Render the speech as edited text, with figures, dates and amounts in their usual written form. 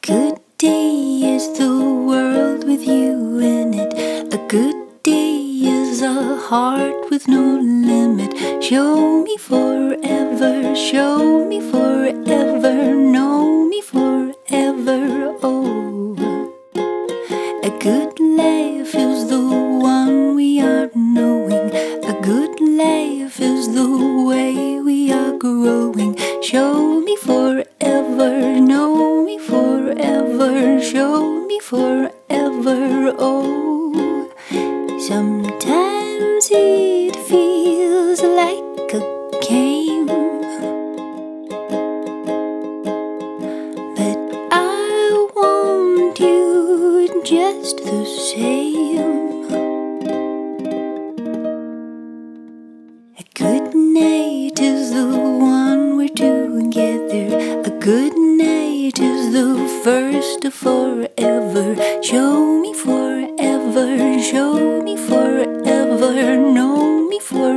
good day is the world with you in it. A good day is a heart with no limit. Show me forever, show me forever, know me forever, oh. A good life is the one we are knowing. A good life is the way we are growing. Show me forever, know me forever, show me forever, oh. Sometimes it feels like a game, but I want you just the same. A good night is the one we're together. A good night is the first of forever. Show me forever, show me forever, know me forever.